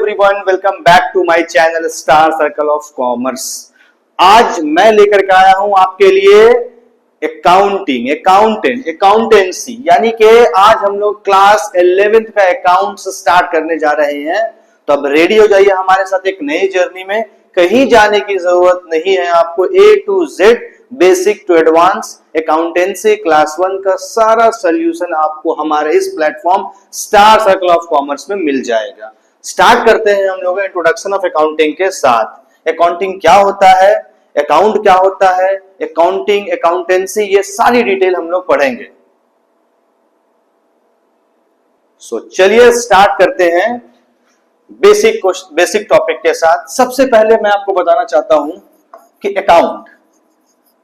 Everyone, welcome back to my channel star circle of commerce. आज मैं लेकर के आया हूं आपके लिए अकाउंटेंसी, यानी कि आज हम लोग क्लास 11th का अकाउंट्स स्टार्ट करने जा रहे हैं। तो अब रेडी हो जाइए हमारे साथ एक नई जर्नी में। कहीं जाने की जरूरत नहीं है, आपको A to Z basic to advance accountancy class 1 का सारा सोल्यूशन आपको हमारे इस platform star circle of commerce में मिल जाएगा। स्टार्ट करते हैं हम लोग इंट्रोडक्शन ऑफ अकाउंटिंग के साथ। अकाउंटिंग क्या होता है, अकाउंट क्या होता है, अकाउंटिंग, अकाउंटेंसी, ये सारी डिटेल हम लोग पढ़ेंगे। चलिए स्टार्ट करते हैं बेसिक टॉपिक के साथ। सबसे पहले मैं आपको बताना चाहता हूं कि अकाउंट,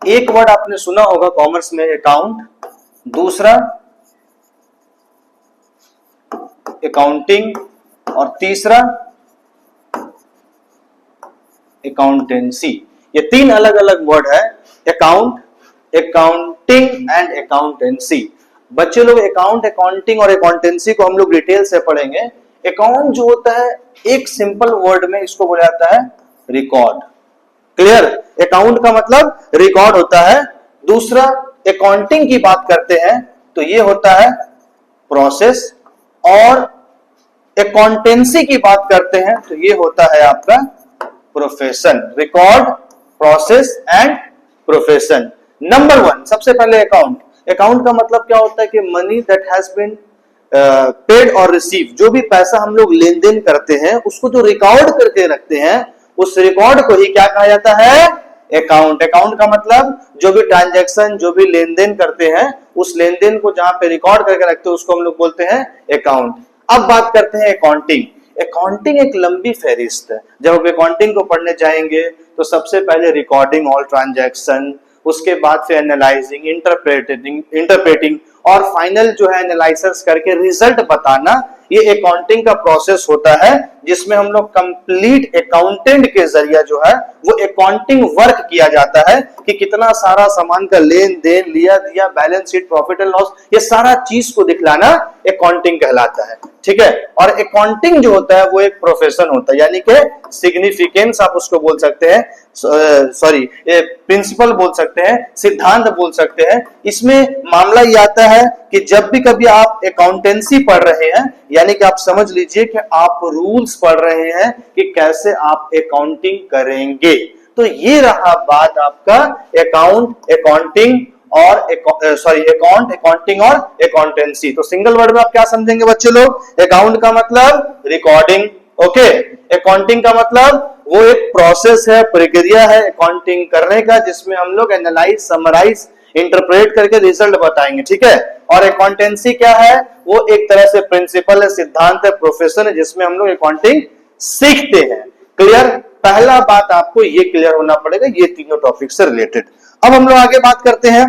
एक वर्ड आपने सुना होगा कॉमर्स में अकाउंट, दूसरा अकाउंटिंग और तीसरा अकाउंटेंसी। ये तीन अलग अलग वर्ड है, अकाउंट, अकाउंटिंग एंड अकाउंटेंसी। बच्चे लोग अकाउंट, अकाउंटिंग और अकाउंटेंसी को हम लोग डिटेल से पढ़ेंगे। अकाउंट जो होता है एक सिंपल वर्ड में इसको बोला जाता है रिकॉर्ड। क्लियर? अकाउंट का मतलब रिकॉर्ड होता है। दूसरा अकाउंटिंग की बात करते हैं तो ये होता है प्रोसेस, और अकाउंटेंसी की बात करते हैं तो ये होता है आपका profession. Record, process and profession. Number 1, सबसे पहले अकाउंट। अकाउंट का मतलब क्या होता है कि money that has been paid और रिसीव, जो भी पैसा हम लोग लेन देन करते हैं उसको जो रिकॉर्ड करके रखते हैं उस रिकॉर्ड को ही क्या कहा जाता है, अकाउंट। अकाउंट का मतलब जो भी ट्रांजैक्शन, जो भी लेन देन करते हैं उस लेन देन को जहां पे रिकॉर्ड करके रखते हैं उसको हम लोग बोलते हैं अकाउंट। अब बात करते हैं अकाउंटिंग। अकाउंटिंग एक लंबी फहरिस्त है। जब आप अकाउंटिंग को पढ़ने जाएंगे तो सबसे पहले रिकॉर्डिंग ऑल ट्रांजैक्शन, उसके बाद फिर एनालाइजिंग, इंटरप्रेटिंग और फाइनल जो है एनालिसिस करके रिजल्ट बताना। ये अकाउंटिंग का प्रोसेस होता है जिसमें हम लोग कंप्लीट अकाउंटेंट के जरिए जो है वो अकाउंटिंग वर्क किया जाता है कि कितना सारा सामान का लेन देन, लिया दिया, balance sheet, profit and loss, ये सारा चीज को दिखलाना अकाउंटिंग कहलाता है। ठीक है? और अकाउंटिंग जो होता है वो एक प्रोफेशन होता है, यानी कि सिग्निफिकेंस आप उसको बोल सकते हैं, सॉरी प्रिंसिपल बोल सकते हैं, सिद्धांत बोल सकते हैं। इसमें मामला ये आता है कि जब भी कभी आप अकाउंटेंसी पढ़ रहे हैं, यानी कि आप समझ लीजिए कि आप रूल्स पढ़ रहे हैं कि कैसे आप अकाउंटिंग करेंगे। तो ये रहा बात आपका अकाउंट, अकाउंटिंग और अकाउंट, अकाउंटिंग और अकाउंटेंसी। तो सिंगल वर्ड में आप क्या समझेंगे बच्चे लोग? अकाउंट का मतलब रिकॉर्डिंग, ओके। अकाउंटिंग का मतलब वो एक प्रोसेस है, प्रक्रिया है अकाउंटिंग करने का, जिसमें हम लोग एनालाइज, समराइज, इंटरप्रेट करके रिजल्ट बताएंगे। ठीक है? और अकाउंटेंसी क्या है? वो एक तरह से प्रिंसिपल है, सिद्धांत है, प्रोफेशन है, जिसमें हम लोग अकाउंटिंग सीखते हैं। क्लियर? पहला बात आपको ये क्लियर होना पड़ेगा, ये तीनों टॉपिक से रिलेटेड। अब हम लोग आगे बात करते हैं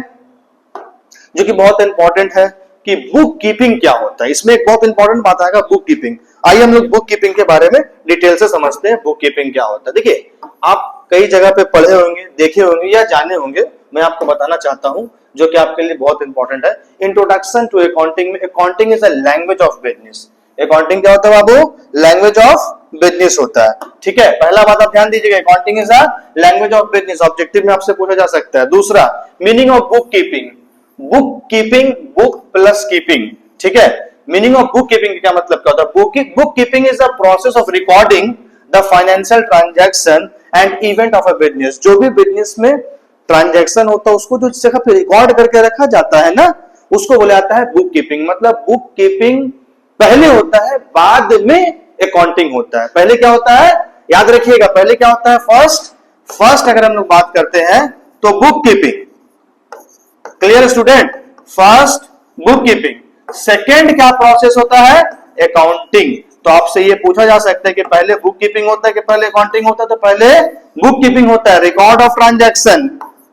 जो कि बहुत इंपॉर्टेंट है कि बुक कीपिंग क्या होता है। इसमें एक बहुत इंपॉर्टेंट बात आएगा, बुक कीपिंग। आइए हम लोग बुक कीपिंग के बारे में डिटेल से समझते हैं बुक कीपिंग क्या होता है। देखिए, आप कई जगह पे पढ़े होंगे, देखे होंगे या जाने होंगे। मैं आपको बताना चाहता हूं जो कि आपके लिए बहुत इंपॉर्टेंट है। इंट्रोडक्शन टू अकाउंटिंग में accounting is a language of business. Accounting क्या होता है बाबू? लैंग्वेज ऑफ बिजनेस होता है। ठीक है? पहला बात आप ध्यान दीजिएगा, accounting is a language of business. Objective में आपसे पूछा जा सकता है। दूसरा, meaning of book keeping. Book keeping, book plus keeping. ठीक है? मीनिंग ऑफ बुक कीपिंग क्या मतलब क्या होता है? Book keeping is the process of recording the financial transaction and event of a business. जो भी बिजनेस में ट्रांजैक्शन होता है उसको जो जगह पे रिकॉर्ड करके रखा जाता है ना, उसको बोला जाता है बुक कीपिंग। मतलब बुक कीपिंग पहले होता है, बाद में अकाउंटिंग होता है। पहले क्या होता है? याद रखिएगा, पहले क्या होता है? फर्स्ट अगर हम लोग बात करते हैं तो book keeping. Clear student? First book keeping, second क्या प्रोसेस होता है? अकाउंटिंग। तो आपसे ये पूछा जा सकता है कि पहले बुक कीपिंग होता है कि पहले अकाउंटिंग होता है? तो पहले बुक कीपिंग होता है। रिकॉर्ड ऑफ ट्रांजैक्शन,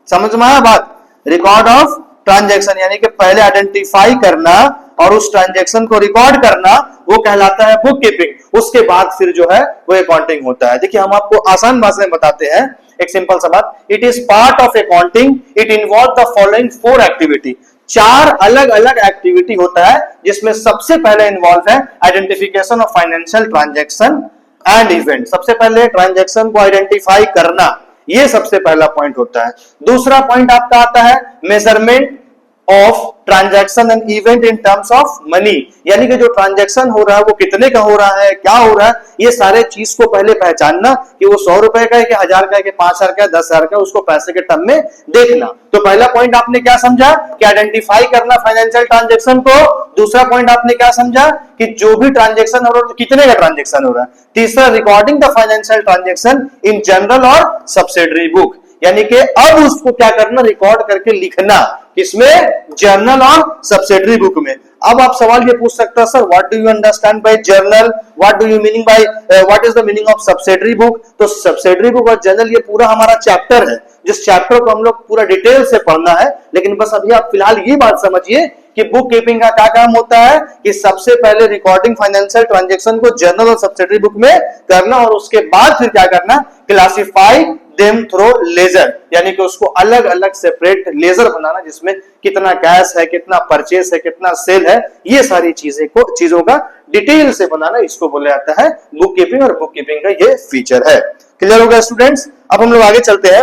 समझ में आया बात? रिकॉर्ड ऑफ ट्रांजैक्शन यानी कि पहले आइडेंटिफाई करना और उस ट्रांजैक्शन को रिकॉर्ड करना, वो कहलाता है बुक कीपिंग। उसके बाद फिर जो है वो अकाउंटिंग होता है। देखिए, हम आपको आसान भाषा में बताते हैं, एक सिंपल सा बात। It is part of accounting, it involve the following 4 activity. 4 अलग अलग एक्टिविटी होता है जिसमें सबसे पहले इन्वॉल्व है identification of financial transaction, and event. सबसे पहले ट्रांजैक्शन को आइडेंटिफाई करना, ये सबसे पहला पॉइंट होता है। दूसरा पॉइंट आपका आता है measurement of transaction and event in terms of money, यानी कि जो ट्रांजैक्शन हो रहा है वो कितने का हो रहा है, क्या हो रहा है, ये सारे चीज को पहले पहचानना कि वो 100 रुपए का है कि 1000 का है कि 5000 का है 10,000 का, उसको पैसे के टर्म में देखना। तो पहला पॉइंट आपने क्या समझा कि आइडेंटिफाई करना फाइनेंशियल ट्रांजैक्शन को। दूसरा पॉइंट आपने क्या समझा कि जो भी ट्रांजैक्शन हो रहा है कितने का ट्रांजैक्शन हो रहा है। तीसरा recording the financial transaction in general और सब्सिडरी बुक, यानी कि अब उसको क्या करना, रिकॉर्ड करके लिखना, किसमें, जर्नल और सब्सिडरी बुक में। अब आप सवाल ये पूछ सकते हैं, sir what do you understand by journal, what do you meaning by what is the meaning of subsidiary book. तो सब्सिडरी बुक और जर्नल ये पूरा हमारा चैप्टर है, जिस चैप्टर को हम लोग पूरा डिटेल से पढ़ना है। लेकिन बस अभी आप फिलहाल ये बात समझिए कि बुक कीपिंग का क्या काम होता है कि सबसे पहले रिकॉर्डिंग फाइनेंशियल ट्रांजैक्शन को जर्नल और सब्सिडरी बुक में करना, और उसके बाद फिर क्या करना, क्लासिफाई देम थ्रू लेजर, यानी कि उसको अलग अलग सेपरेट लेजर बनाना, जिसमें कितना कैश है, कितना परचेस है, कितना सेल है, ये सारी चीजों का डिटेल से बनाना, इसको बोला जाता है बुक कीपिंग, और बुक कीपिंग का ये फीचर है। क्लियर हो गया स्टूडेंट्स। अब हम लोग आगे चलते हैं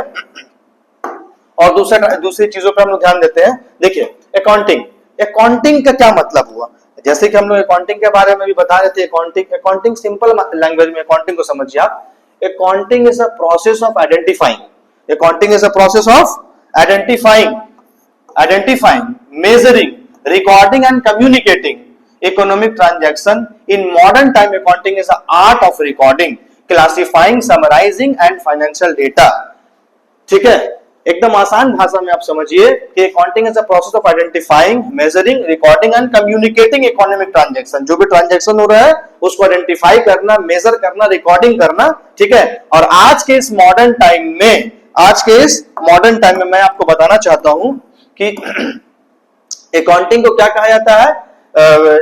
और दूसरी चीजों पर हम लोग ध्यान देते हैं। देखिए अकाउंटिंग, अकाउंटिंग का क्या मतलब हुआ, जैसे कि हम लोग अकाउंटिंग के बारे में भी बता रहे थे। अकाउंटिंग सिंपल लैंग्वेज में अकाउंटिंग को समझिए आप। Accounting is a process of identifying. Accounting is a process of identifying, measuring, recording and communicating economic transaction. In modern time, accounting is the art of recording, classifying, summarizing and financial data. ठीक है, एकदम आसान भाषा में आप समझिए कि accounting is a process of identifying, measuring, recording and communicating economic transaction. जो भी ट्रांजैक्शन हो रहा है उसको आइडेंटिफाई करना, मेजर करना, रिकॉर्डिंग करना, ठीक है। और आज के इस मॉडर्न टाइम में मैं आपको बताना चाहता हूं कि अकाउंटिंग को क्या कहा जाता है।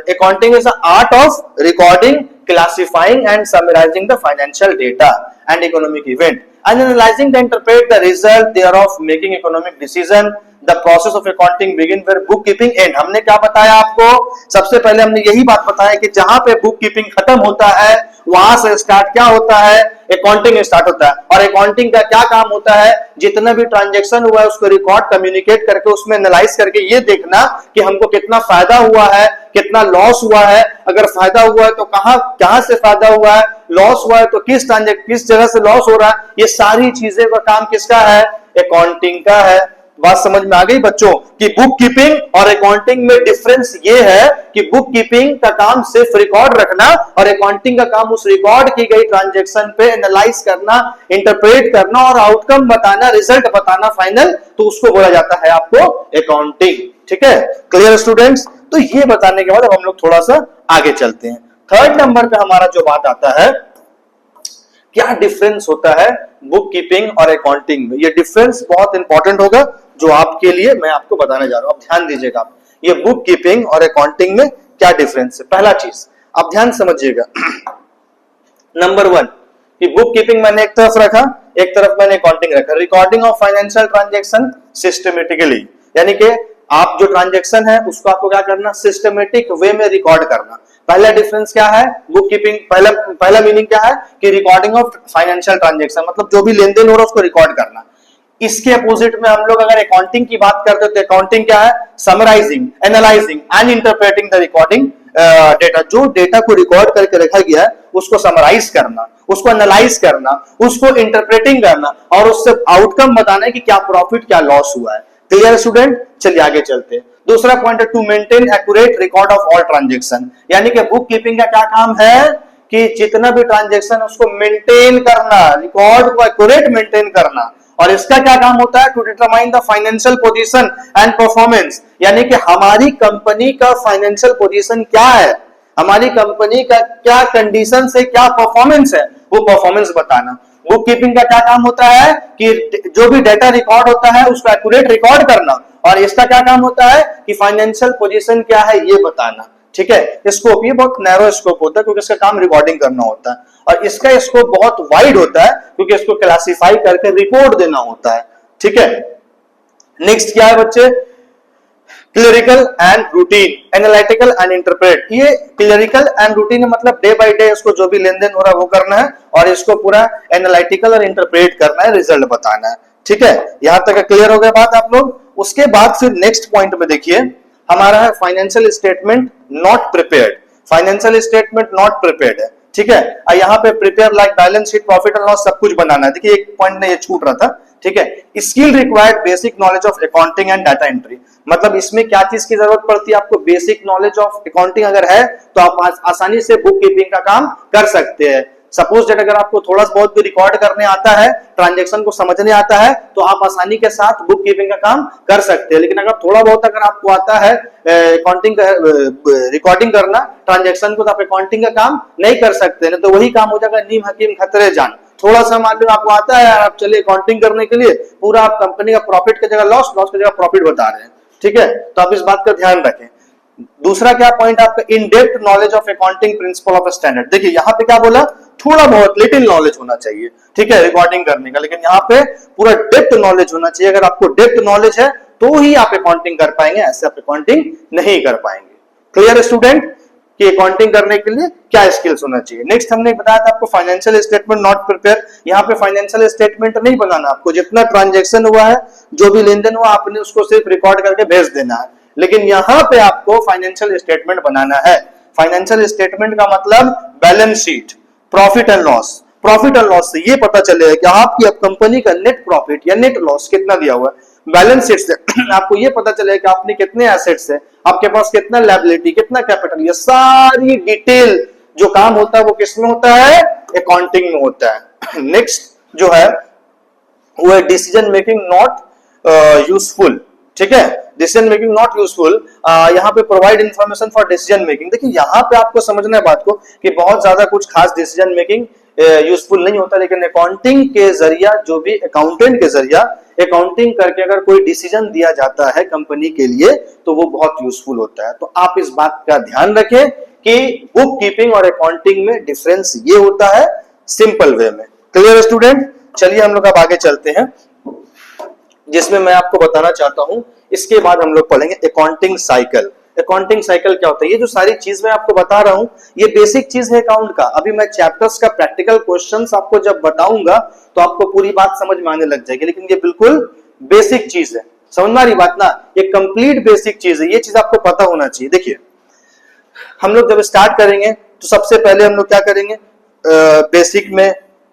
Accounting is the art of recording, classifying and summarizing the financial data and economic event and analyzing the interpret the result thereof, making economic decision. The process of accounting begin where bookkeeping end. हमने क्या बताया आपको, सबसे पहले हमने यही बात बताया कि जहां पे बुक कीपिंग खत्म होता है वहां से स्टार्ट क्या होता है, अकाउंटिंग स्टार्ट होता है। और अकाउंटिंग का क्या काम होता है, जितना भी ट्रांजैक्शन हुआ है उसको रिकॉर्ड, कम्युनिकेट करके उसमें एनालाइज करके ये देखना कि हमको कितना फायदा हुआ है, कितना लॉस हुआ है, अगर फायदा हुआ है तो कहां से फायदा हुआ है, लॉस हुआ है तो किस जगह से लॉस हो रहा है, ये सारी चीजें का काम किसका है, अकाउंटिंग का है। बात समझ में आ गई बच्चों कि बुक कीपिंग और अकाउंटिंग में डिफरेंस ये है कि बुक कीपिंग का काम सिर्फ रिकॉर्ड रखना और अकाउंटिंग का काम उस रिकॉर्ड की गई ट्रांजैक्शन पे एनालाइज करना, इंटरप्रेट करना और आउटकम बताना, रिजल्ट बताना फाइनल, तो उसको बोला जाता है आपको अकाउंटिंग। ठीक है, क्लियर स्टूडेंट्स। तो ये बताने के बाद अब हम लोग थोड़ा सा आगे चलते हैं। थर्ड नंबर पे हमारा जो बात आता है, क्या डिफरेंस होता है बुक कीपिंग और अकाउंटिंग में। ये डिफरेंस बहुत इंपॉर्टेंट होगा जो आपके लिए मैं आपको बताने जा रहा हूं। आप ध्यान दीजिएगा, ये बुक कीपिंग और अकाउंटिंग में क्या डिफरेंस है। पहला चीज आप ध्यान समझिएगा, नंबर 1 कि बुक कीपिंग मैंने एक तरफ रखा, एक तरफ मैंने अकाउंटिंग रखा। Recording of financial transaction systematically, यानी कि आप जो ट्रांजैक्शन है उसको आपको क्या करना, सिस्टमेटिक वे में रिकॉर्ड करना। पहला डिफरेंस क्या है, बुक कीपिंग पहला मीनिंग क्या है कि रिकॉर्डिंग ऑफ फाइनेंशियल ट्रांजैक्शन, मतलब जो भी लेन देन हो रहा है उसको रिकॉर्ड करना। इसके अपोजिट में हम लोग अगर अकाउंटिंग की बात करते हैं तो अकाउंटिंग क्या है, summarising, analysing and interpreting the recording data. जो डेटा को रिकॉर्ड करके रखा गया है उसको समराइज करना, उसको एनालाइज करना, उसको इंटरप्रेटिंग करना और उससे आउटकम बताना है कि क्या प्रॉफिट क्या लॉस हुआ है। क्लियर स्टूडेंट, चलिए आगे चलते हैं। दूसरा पॉइंट है to maintain accurate record of all transaction, यानी कि बुक कीपिंग का क्या काम है कि जितना भी ट्रांजैक्शन उसको मेंटेन करना, रिकॉर्ड को एक्यूरेट मेंटेन करना। और इसका क्या काम होता है, to determine the financial position and performance, यानी कि हमारी कंपनी का फाइनेंशियल पोजीशन क्या है, हमारी कंपनी का क्या कंडीशन से क्या परफॉर्मेंस है, वो परफॉर्मेंस बताना। बुक कीपिंग का क्या काम होता है कि जो भी डेटा रिकॉर्ड होता है उसको एक्यूरेट रिकॉर्ड करना, और इसका क्या काम होता है कि फाइनेंशियल पोजीशन क्या है ये बताना। ठीक है, स्कोप ये बहुत नैरो स्कोप होता है क्योंकि इसका काम रिकॉर्डिंग करना होता है, और इसका स्कोप बहुत वाइड होता है क्योंकि इसको क्लासिफाई करके रिपोर्ट देना होता है। ठीक है, नेक्स्ट क्या है बच्चे, clerical and routine, analytical and interpret. ये क्लरिकल एंड रूटीन मतलब डे बाय डे इसको जो भी लेन देन हो रहा है वो करना है, और इसको पूरा एनालिटिकल और इंटरप्रेट करना है, रिजल्ट बताना है। ठीक है, यहां तक क्लियर हो गया बात आप लोग। उसके बाद फिर नेक्स्ट पॉइंट में देखिए हमारा है financial statement not prepared. Financial statement not prepared है, ठीक है। यहाँ पे prepare like balance sheet, profit and loss सब कुछ बनाना है। देखिए एक पॉइंट में ये छूट रहा था, ठीक है। Skill required basic knowledge of accounting and data entry, मतलब इसमें क्या चीज की जरूरत पड़ती है आपको, बेसिक नॉलेज ऑफ अकाउंटिंग अगर है तो आप आसानी से बुक कीपिंग का काम कर सकते हैं। सपोज दैट अगर आपको थोड़ा बहुत भी रिकॉर्ड करने आता है, ट्रांजैक्शन को समझने आता है, तो आप आसानी के साथ बुक कीपिंग का काम कर सकते हैं। लेकिन अगर थोड़ा बहुत अगर आपको आता है अकाउंटिंग रिकॉर्डिंग करना ट्रांजैक्शन को, तो आप अकाउंटिंग का काम नहीं कर सकते, नहीं तो वही काम हो जाएगा नीम हकीम खतरे जान। थोड़ा सा मान लो आपको आता है, आप चलिए अकाउंटिंग करने के लिए, पूरा आप कंपनी का प्रॉफिट की जगह लॉस, लॉस की जगह प्रॉफिट बता रहे हैं, ठीक है। तो आप इस बात का ध्यान रखें। दूसरा क्या पॉइंट आपका, in depth knowledge of accounting principle of standard. देखिए यहाँ पे क्या बोला, थोड़ा बहुत लिटिल नॉलेज होना चाहिए, ठीक है, रिकॉर्डिंग करने का, लेकिन यहाँ पे पूरा डेप्थ नॉलेज होना चाहिए। अगर आपको डेप्थ नॉलेज है तो ही आप अकाउंटिंग कर पाएंगे, ऐसे आप अकाउंटिंग नहीं कर पाएंगे। क्लियर स्टूडेंट, कि अकाउंटिंग करने के लिए क्या स्किल्स होना चाहिए। नेक्स्ट हमने बताया था आपको फाइनेंशियल स्टेटमेंट नॉट प्रिपेयर। यहाँ पे फाइनेंशियल स्टेटमेंट नहीं बनाना, आपको जितना ट्रांजैक्शन हुआ है, जो भी लेन देन हुआ, आपने उसको सिर्फ रिकॉर्ड करके भेज देना है। लेकिन यहाँ पे आपको फाइनेंशियल स्टेटमेंट बनाना है। फाइनेंशियल स्टेटमेंट का मतलब balance sheet, profit and loss. Profit and loss से ये पता चलेगा कि आपकी अब कंपनी का नेट प्रॉफिट या नेट लॉस कितना दिया हुआ है। बैलेंस शीट से आपको ये पता चलेगा कि आपने कितने एसेट्स है, आपके पास कितना लायबिलिटी, कितना कैपिटल, ये सारी डिटेल जो काम होता है वो किसमें होता है, अकाउंटिंग में होता है। नेक्स्ट जो है वो है डिसीजन मेकिंग नॉट यूजफुल, ठीक है, डिसीजन मेकिंग नॉट यूजफुल। यहाँ पे provide information for decision making. देखिए यहाँ पे आपको समझना है बात को कि बहुत ज्यादा कुछ खास डिसीजन मेकिंग यूजफुल नहीं होता, लेकिन अकाउंटिंग के जरिया, जो भी अकाउंटेंट के जरिया अकाउंटिंग करके अगर कोई डिसीजन दिया जाता है कंपनी के लिए, तो वो बहुत यूजफुल होता है। तो आप इस बात का ध्यान रखें कि बुक कीपिंग और अकाउंटिंग में डिफरेंस ये होता है सिंपल वे में। क्लियर स्टूडेंट, चलिए हम लोग अब आगे चलते हैं, जिसमें मैं आपको बताना चाहता हूं। इसके बाद हम लोग पढ़ेंगे अकाउंटिंग साइकिल। अकाउंटिंग साइकिल क्या होता है, ये जो सारी चीज मैं आपको बता रहा हूं ये बेसिक चीज है अकाउंट का। अभी मैं चैप्टर्स का प्रैक्टिकल क्वेश्चंस आपको जब बताऊंगा तो आपको पूरी बात समझ में आने लग जाएगी, लेकिन ये बिल्कुल बेसिक चीज है, समझ में आ रही बात ना, ये कंप्लीट बेसिक चीज है, ये चीज आपको पता होना चाहिए। देखिए हम लोग जब स्टार्ट करेंगे तो सबसे पहले हम लोग क्या करेंगे, बेसिक में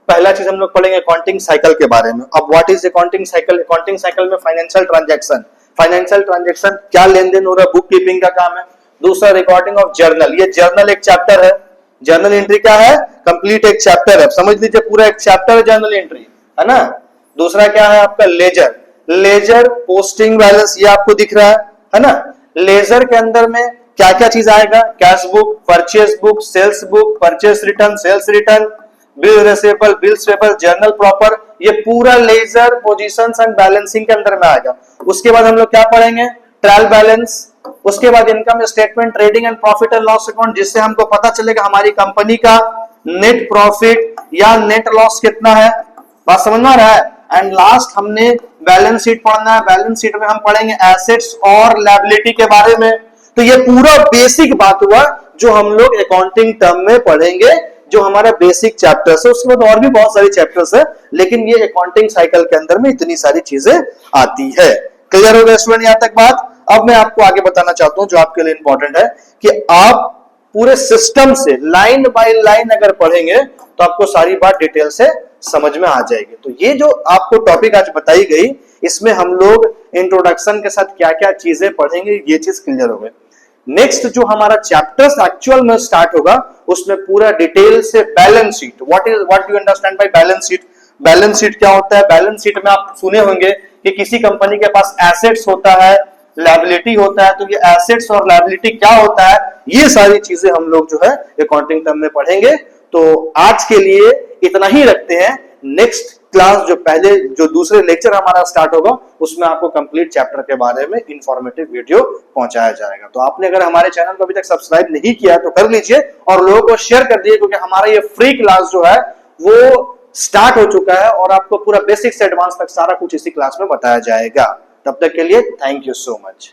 पहला चीज हम लोग पढ़ेंगे अकाउंटिंग साइकिल के बारे में। अब what is accounting cycle, accounting cycle में फाइनेंशियल ट्रांजैक्शन, फाइनेंशियल ट्रांजैक्शन क्या लेन देन हो रहा है, बुक कीपिंग का काम है। दूसरा रिकॉर्डिंग ऑफ जर्नल, ये जर्नल एक चैप्टर है, जर्नल एंट्री क्या है, कंप्लीट एक चैप्टर है, समझ लीजिए पूरा एक चैप्टर है जर्नल एंट्री, है ना। दूसरा क्या है आपका लेजर, लेजर पोस्टिंग बैलेंस, ये आपको दिख रहा है ना। लेजर के अंदर में क्या क्या चीज आएगा, cash book, purchase book, sales book, purchase return, sales return, bill receivable, bills payable, journal proper, ये पूरा लेजर पोजीशंस एंड बैलेंसिंग के अंदर में आएगा। उसके बाद हम लोग क्या पढ़ेंगे, ट्रायल बैलेंस, उसके बाद income statement, trading and profit and loss account, जिससे हमको पता चलेगा हमारी कंपनी का नेट प्रॉफिट या नेट लॉस कितना है, बात समझ में आ रहा है। एंड लास्ट हमने बैलेंस शीट पढ़ना है, बैलेंस शीट में हम पढ़ेंगे एसेट्स और लायबिलिटी के बारे में। तो ये पूरा बेसिक बात हुआ जो हम लोग अकाउंटिंग टर्म में पढ़ेंगे, जो हमारा बेसिक चैप्टर्स है। उसके बाद और भी बहुत सारी चैप्टर्स है, लेकिन ये अकाउंटिंग साइकिल के अंदर में इतनी सारी चीजें आती है। क्लियर हो गया स्टूडेंट यहां तक बात। अब मैं आपको आगे बताना चाहता हूं जो आपके लिए इंपॉर्टेंट है कि आप पूरे सिस्टम से लाइन बाय लाइन अगर पढ़ेंगे तो आपको सारी बात डिटेल से समझ में आ जाएगी। तो ये जो आपको टॉपिक आज बताई गई, इसमें हम लोग इंट्रोडक्शन के साथ क्या क्या चीजें पढ़ेंगे, ये चीज क्लियर हो गई। नेक्स्ट जो हमारा चैप्टर्स एक्चुअल में स्टार्ट होगा, उसमें पूरा डिटेल से balance sheet, what you understand by balance sheet, balance sheet क्या होता है। बैलेंस शीट में आप सुने होंगे कि किसी कंपनी के पास एसेट्स होता है, लायबिलिटी होता है, तो ये एसेट्स और लायबिलिटी क्या होता है, ये सारी चीजें हम लोग जो है अकाउंटिंग टर्म में पढ़ेंगे। तो आज के लिए इतना ही रखते हैं। नेक्स्ट क्लास जो दूसरे लेक्चर हमारा स्टार्ट होगा, उसमें आपको कंप्लीट चैप्टर के बारे में इंफॉर्मेटिव वीडियो पहुंचाया जाएगा। तो आपने अगर हमारे चैनल को अभी तक सब्सक्राइब नहीं किया तो कर लीजिए और लोगों को शेयर कर दीजिए, क्योंकि हमारा ये फ्री क्लास जो है वो स्टार्ट हो चुका है और आपको पूरा बेसिक से एडवांस तक सारा कुछ इसी क्लास में बताया जाएगा। तब तक के लिए थैंक यू सो मच।